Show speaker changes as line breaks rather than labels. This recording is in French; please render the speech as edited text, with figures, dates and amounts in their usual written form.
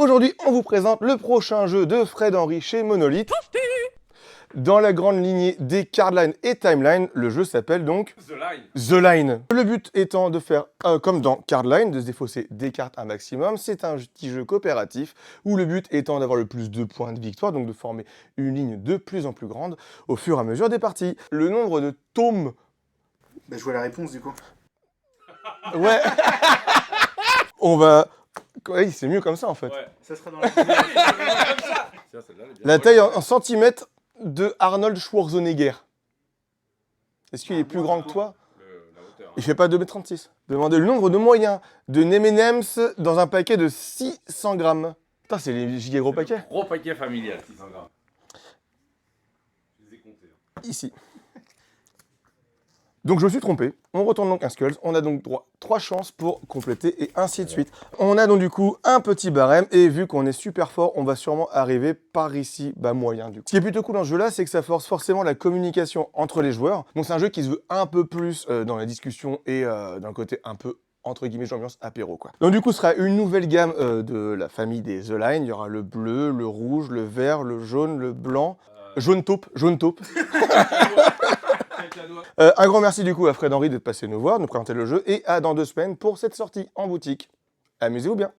Aujourd'hui, on vous présente le prochain jeu de Fred Henry chez Monolith. Dans la grande lignée des Cardline et Timeline, le jeu s'appelle donc The Line. Le but étant de faire, comme dans Cardline, de se défausser des cartes un maximum. C'est un petit jeu coopératif où le but étant d'avoir le plus de points de victoire, donc de former une ligne de plus en plus grande au fur et à mesure des parties. Le nombre de tomes...
Bah, je vois la réponse du coup.
Ouais. On va... Oui, c'est mieux comme ça en fait.
Ouais.
Ça sera dans la
La taille en centimètres de Arnold Schwarzenegger. Est-ce qu'il est plus grand que toi?
La hauteur.
Il fait pas 2,36 m. Demandez le nombre de moyens de M&M's dans un paquet de 600 grammes. Putain, c'est les giga gros paquets.
Gros paquet familial, 600 grammes. Je les ai comptés.
Ici. Donc je me suis trompé. On retourne donc un Skulls. On a donc droit 3 chances pour compléter et ainsi de suite. On a donc du coup un petit barème et vu qu'on est super fort, on va sûrement arriver par ici, moyen du coup. Ce qui est plutôt cool dans ce jeu là, c'est que ça force forcément la communication entre les joueurs. Donc c'est un jeu qui se veut un peu plus dans la discussion et d'un côté un peu entre guillemets ambiance apéro quoi. Donc du coup ce sera une nouvelle gamme de la famille des The Line. Il y aura le bleu, le rouge, le vert, le jaune, le blanc. Jaune taupe. Un grand merci du coup à Fred Henry d'être passé nous voir, de nous présenter le jeu et à dans 2 semaines pour cette sortie en boutique. Amusez-vous bien.